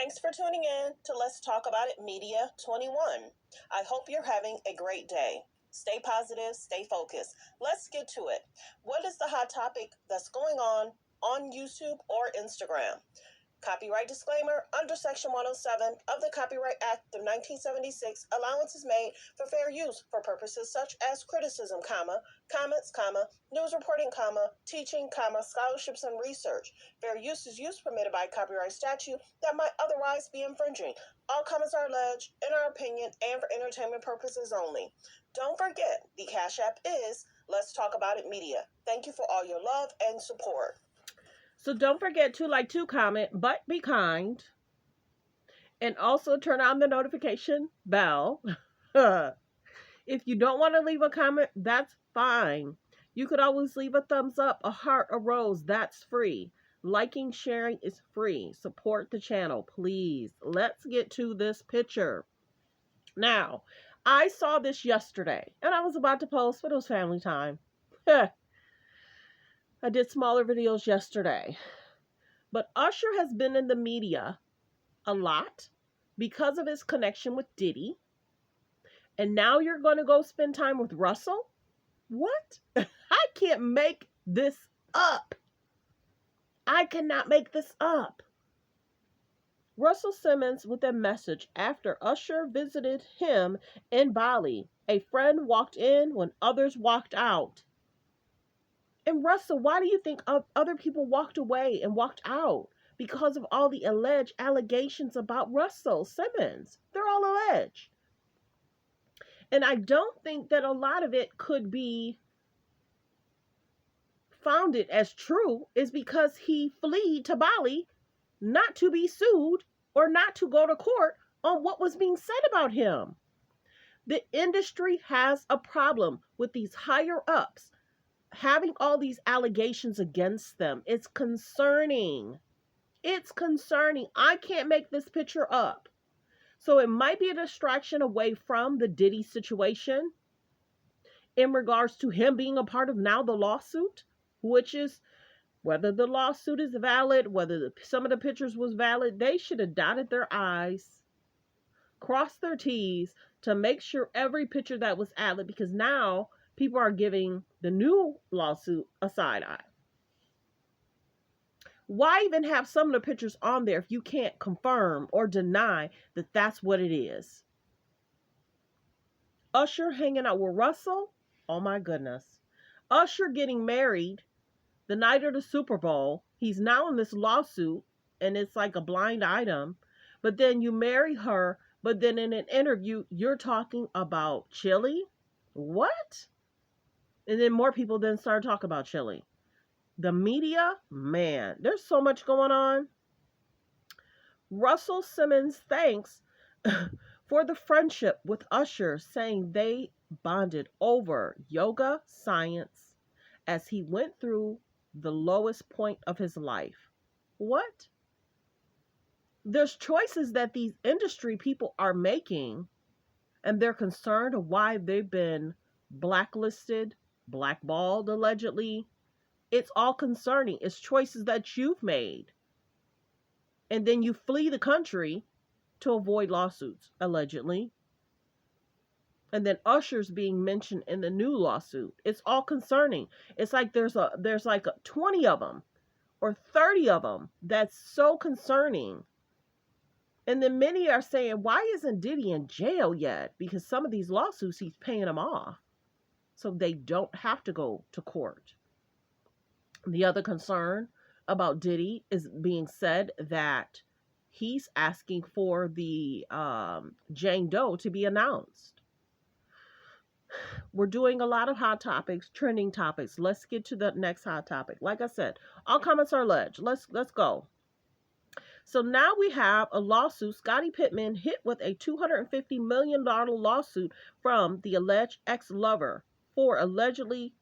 Thanks for tuning in to Let's Talk About It Media 21. I hope you're having a great day. Stay positive, stay focused. Let's get to it. What is the hot topic that's going on YouTube or Instagram? Copyright disclaimer: under Section 107 of the Copyright Act of 1976, allowance is made for fair use for purposes such as criticism, comments, news reporting, teaching, scholarships and research. Fair use is use permitted by copyright statute that might otherwise be infringing. All comments are alleged, in our opinion, and for entertainment purposes only. Don't forget, the Cash App is Let's Talk About It Media. Thank you for all your love and support. So don't forget to comment, but be kind. And also turn on the notification bell. If you don't want to leave a comment, that's fine. You could always leave a thumbs up, a heart, a rose. That's free. Liking, sharing is free. Support the channel, please. Let's get to this picture. Now, I saw this yesterday, and I was about to post, but it was family time. I did smaller videos yesterday. But Usher has been in the media a lot because of his connection with Diddy. And now you're going to go spend time with Russell? What? I can't make this up. I cannot make this up. Russellsimmons with a message after Usher visited him in Bali. A friend walked in when others walked out. And Russell, why do you think other people walked away and walked out? Because of all the alleged allegations about Russellsimmons. They're all alleged. And I don't think that a lot of it could be founded as true, is because he fled to Bali not to be sued or not to go to court on what was being said about him. The industry has a problem with these higher ups having all these allegations against them. It's concerning. It's concerning. I can't make this picture up. So it might be a distraction away from the Diddy situation in regards to him being a part of now the lawsuit, which is whether the lawsuit is valid, whether some of the pictures was valid. They should have dotted their I's, crossed their T's to make sure every picture that was valid, because now people are giving the new lawsuit a side eye. Why even have some of the pictures on there if you can't confirm or deny that that's what it is? Usher hanging out with Russell? Oh my goodness. Usher getting married the night of the Super Bowl. He's now in this lawsuit and it's like a blind item. But then you marry her, but then in an interview, you're talking about chili? What? And then more people then start talking about chili. The media, man, there's so much going on. Russellsimmons thanks for the friendship with Usher, saying they bonded over yoga science as he went through the lowest point of his life. What? There's choices that these industry people are making, and they're concerned of why they've been blacklisted, blackballed, allegedly. It's all concerning. It's choices that you've made. And then you flee the country to avoid lawsuits, allegedly. And then Usher's being mentioned in the new lawsuit. It's all concerning. It's like there's like 20 of them or 30 of them. That's so concerning. And then many are saying, why isn't Diddy in jail yet? Because some of these lawsuits, he's paying them off, so they don't have to go to court. The other concern about Diddy is being said that he's asking for the Jane Doe to be announced. We're doing a lot of hot topics, trending topics. Let's get to the next hot topic. Like I said, all comments are alleged. Let's go. So now we have a lawsuit. Scottie Pippen hit with a $250 million lawsuit from the alleged ex-lover for allegedly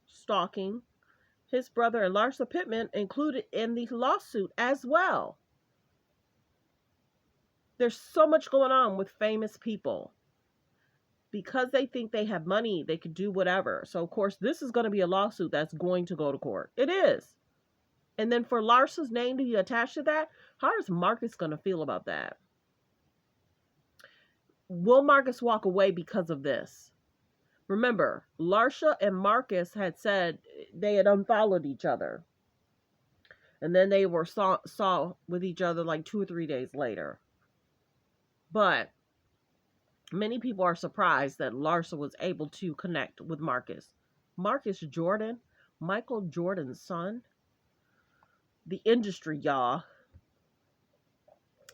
stalking his brother, and Larsa Pippen included in the lawsuit as well. There's so much going on with famous people. Because they think they have money, they could do whatever. So, of course, this is going to be a lawsuit that's going to go to court. It is. And then for Larsa's name to be attached to that, how is Marcus going to feel about that? Will Marcus walk away because of this? Remember, Larsa and Marcus had said they had unfollowed each other. And then they were saw with each other like 2 or 3 days later. But many people are surprised that Larsa was able to connect with Marcus. Marcus Jordan, Michael Jordan's son. The industry, y'all.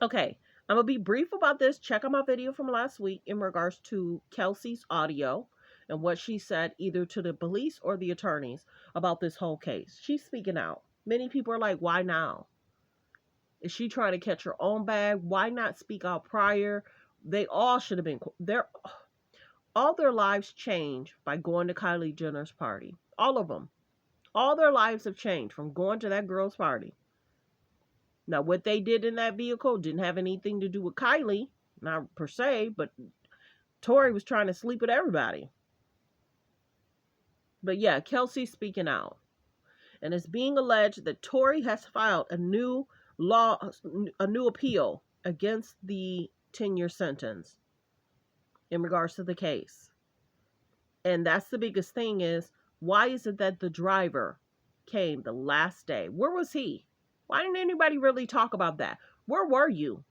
Okay, I'm going to be brief about this. Check out my video from last week in regards to Kelsey's audio and what she said either to the police or the attorneys about this whole case. She's speaking out. Many people are like, why now? Is she trying to catch her own bag? Why not speak out prior? They all should have been there. All their lives changed by going to Kylie Jenner's party. All of them. All their lives have changed from going to that girl's party. Now, what they did in that vehicle didn't have anything to do with Kylie, not per se, but Tori was trying to sleep with everybody. But yeah, Kelsey's speaking out. And it's being alleged that Tori has filed a new appeal against the 10-year sentence in regards to the case. And that's the biggest thing is, why is it that the driver came the last day? Where was he? Why didn't anybody really talk about that? Where were you?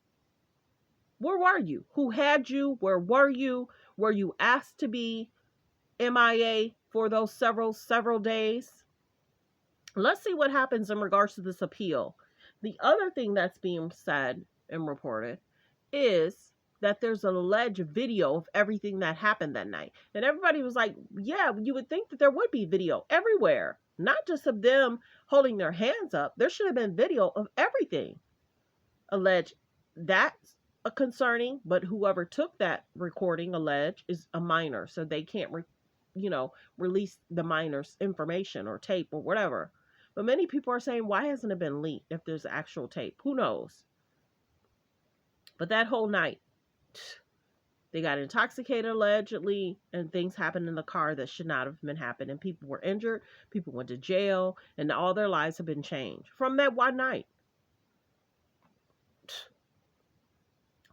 Where were you? Who had you? Where were you? Were you asked to be MIA for those several days? Let's see what happens in regards to this appeal. The other thing that's being said and reported is that there's an alleged video of everything that happened that night. And everybody was like, yeah, you would think that there would be video everywhere, not just of them holding their hands up. There should have been video of everything alleged. That's a concerning, but whoever took that recording alleged is a minor, so they can't release the minor's information or tape or whatever. But many people are saying, why hasn't it been leaked if there's actual tape? Who knows? But that whole night, they got intoxicated allegedly, and things happened in the car that should not have been happening. And people were injured, people went to jail, and all their lives have been changed from that one night.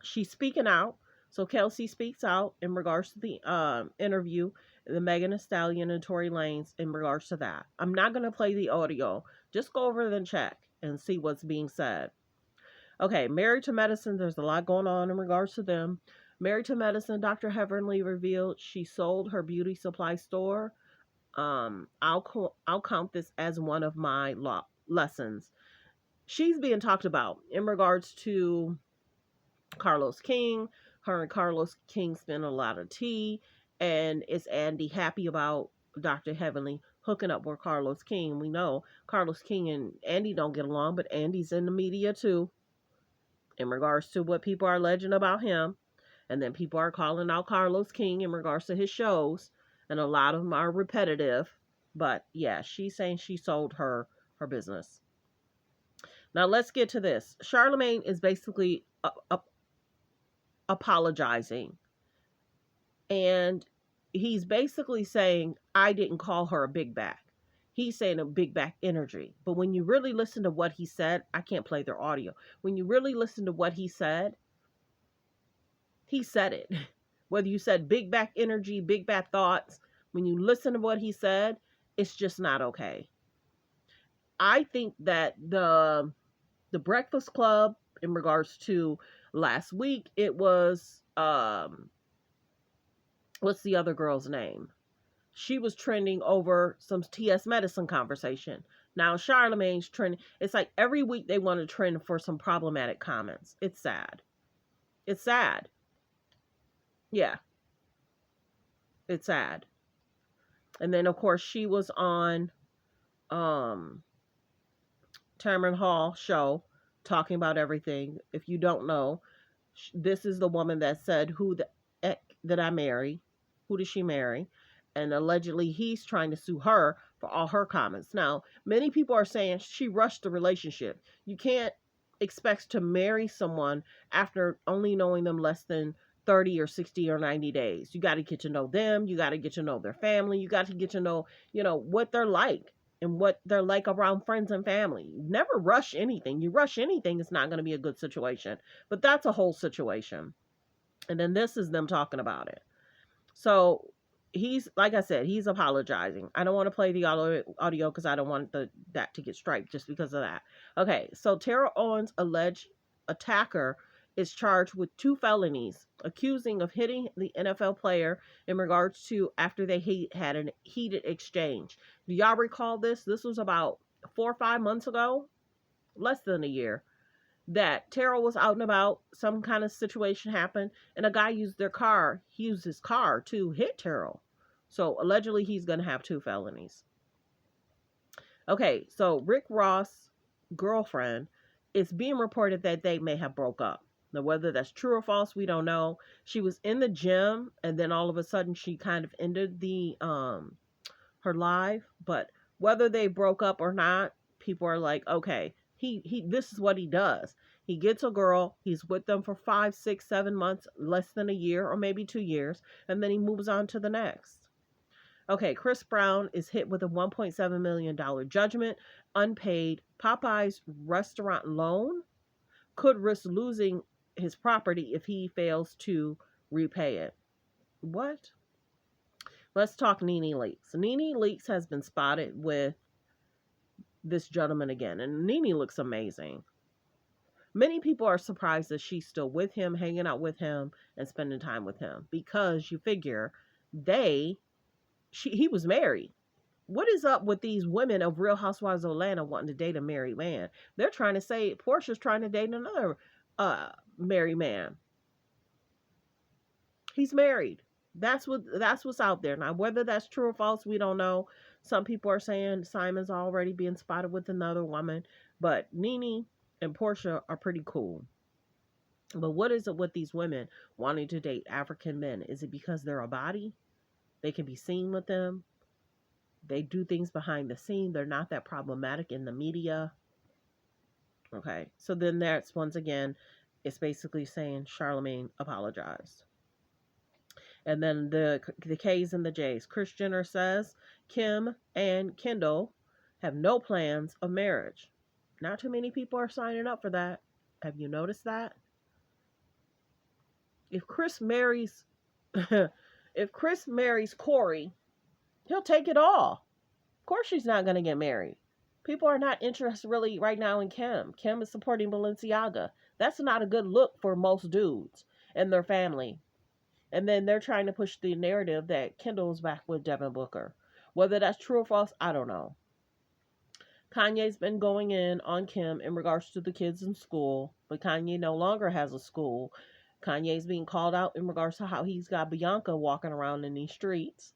She's speaking out. So Kelsey speaks out in regards to the interview, the Megan Thee Stallion and Tory Lanez in regards to that. I'm not going to play the audio. Just go over and check and see what's being said. Okay, Married to Medicine, there's a lot going on in regards to them. Married to Medicine, Dr. Heavenly revealed she sold her beauty supply store. I'll count this as one of my lessons. She's being talked about in regards to Carlos King. Her and Carlos King spent a lot of tea. And is Andy happy about Dr. Heavenly hooking up with Carlos King? We know Carlos King and Andy don't get along, but Andy's in the media too in regards to what people are alleging about him. And then people are calling out Carlos King in regards to his shows. And a lot of them are repetitive. But yeah, she's saying she sold her business. Now let's get to this. Charlemagne is basically apologizing. And he's basically saying, I didn't call her a big back. He's saying a big back energy. But when you really listen to what he said, I can't play their audio. When you really listen to what he said it. Whether you said big back energy, big back thoughts, when you listen to what he said, it's just not okay. I think that the Breakfast Club, in regards to last week, it was what's the other girl's name? She was trending over some TS Medicine conversation. Now Charlemagne's trending. It's like every week they want to trend for some problematic comments. It's sad. It's sad. Yeah. It's sad. And then of course she was on Tamron Hall show talking about everything. If you don't know, this is the woman that said, who the heck did I marry? Who did she marry? And allegedly he's trying to sue her for all her comments. Now, many people are saying she rushed the relationship. You can't expect to marry someone after only knowing them less than 30 or 60 or 90 days. You got to get to know them. You got to get to know their family. You got to get to know, what they're like. and what they're like around friends and family. You never rush anything. You rush anything, it's not going to be a good situation. But that's a whole situation. And then this is them talking about it. So he's, like I said, he's apologizing. I don't want to play the audio because I don't want that to get striped just because of that. Okay, so Terrell Owens' alleged attacker is charged with 2 felonies, accusing of hitting the NFL player in regards to after they had a heated exchange. Do y'all recall this? This was about 4 or 5 months ago, less than a year, that Terrell was out and about, some kind of situation happened, and a guy he used his car to hit Terrell. So allegedly he's going to have 2 felonies. Okay, so Rick Ross' girlfriend, it's being reported that they may have broke up. Now, whether that's true or false, we don't know. She was in the gym, and then all of a sudden she kind of ended the her live. But whether they broke up or not, people are like, okay, he this is what he does. He gets a girl, he's with them for 5, 6, 7 months, less than a year, or maybe 2 years, and then he moves on to the next. Okay, Chris Brown is hit with a $1.7 million judgment, unpaid. Popeye's restaurant loan could risk losing his property if he fails to repay it. What? Let's talk Nene Leakes. Nene Leakes has been spotted with this gentleman again, and Nene looks amazing. Many people are surprised that she's still with him, hanging out with him, and spending time with him because you figure he was married. What is up with these women of Real Housewives of Atlanta wanting to date a married man? They're trying to say Portia's trying to date another married man. He's married. That's what's out there. Now, whether that's true or false, we don't know. Some people are saying Simon's already being spotted with another woman, but Nene and Portia are pretty cool. But what is it with these women wanting to date African men? Is it because they're a body? They can be seen with them. They do things behind the scene. They're not that problematic in the media. Okay. So then that's once again, it's basically saying Charlemagne apologized. And then the K's and the J's. Kris Jenner says Kim and Kendall have no plans of marriage. Not too many people are signing up for that. Have you noticed that? If Chris marries if Chris marries Corey, he'll take it all. Of course she's not going to get married. People are not interested really right now in Kim. Kim is supporting Balenciaga. That's not a good look for most dudes and their family. And then they're trying to push the narrative that Kendall's back with Devin Booker. Whether that's true or false, I don't know. Kanye's been going in on Kim in regards to the kids in school, but Kanye no longer has a school. Kanye's being called out in regards to how he's got Bianca walking around in these streets.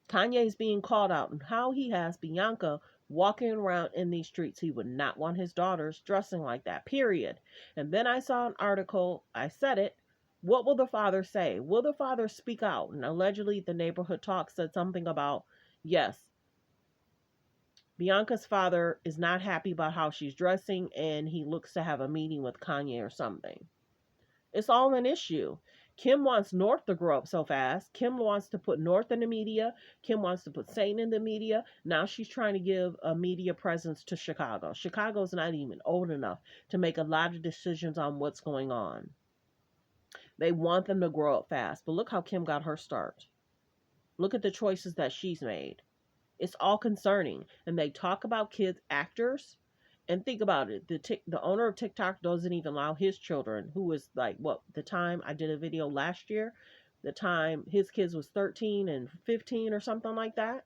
Kanye's being called out on how he has Bianca walking around in these streets. He would not want his daughters dressing like that, period. And then I saw an article, I said it. What will the father say? Will the father speak out? And allegedly, the neighborhood talk said something about, yes, Bianca's father is not happy about how she's dressing, and he looks to have a meeting with Kanye or something. It's all an issue. Kim wants North to grow up so fast. Kim wants to put North in the media. Kim wants to put Satan in the media. Now she's trying to give a media presence to Chicago. Chicago's not even old enough to make a lot of decisions on what's going on. They want them to grow up fast. But look how Kim got her start. Look at the choices that she's made. It's all concerning. And they talk about kids, actors. And think about it. The owner of TikTok doesn't even allow his children, who was like, what, the time I did a video last year, the time his kids was 13 and 15 or something like that.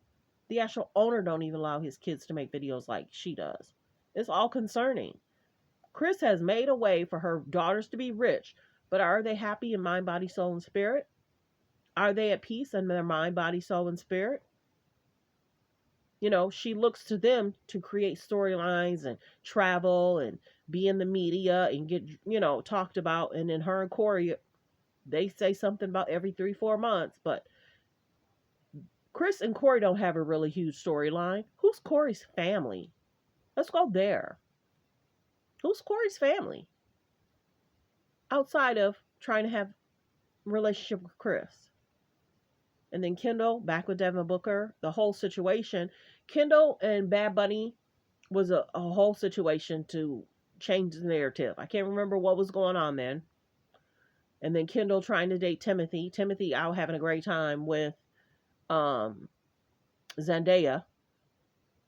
The actual owner don't even allow his kids to make videos like she does. It's all concerning. Chris has made a way for her daughters to be rich, but are they happy in mind, body, soul, and spirit? Are they at peace in their mind, body, soul, and spirit? She looks to them to create storylines and travel and be in the media and get, talked about. And then her and Corey, they say something about every 3-4 months. But Chris and Corey don't have a really huge storyline. Who's Corey's family? Let's go there. Who's Corey's family? Outside of trying to have a relationship with Chris. And then Kendall, back with Devin Booker, the whole situation. Kendall and Bad Bunny was a whole situation to change the narrative. I can't remember what was going on then. And then Kendall trying to date Timothy. Timothy out having a great time with um, Zendaya.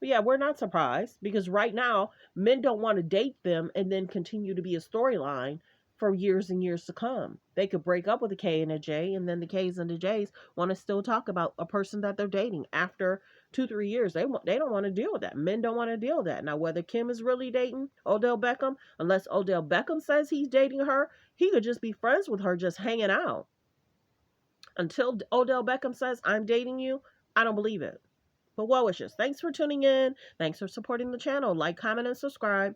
But yeah, we're not surprised because right now men don't want to date them and then continue to be a storyline for years and years to come. They could break up with a K and a J, and then the K's and the J's want to still talk about a person that they're dating after 2 3 years. They don't want to deal with that. Men don't want to deal with that. Now whether Kim is really dating Odell Beckham, unless Odell Beckham says he's dating her, he could just be friends with her, just hanging out. Until Odell Beckham says I'm dating you, I don't believe it. But well wishes. Thanks for tuning in. Thanks for supporting the channel. Like, comment, and subscribe.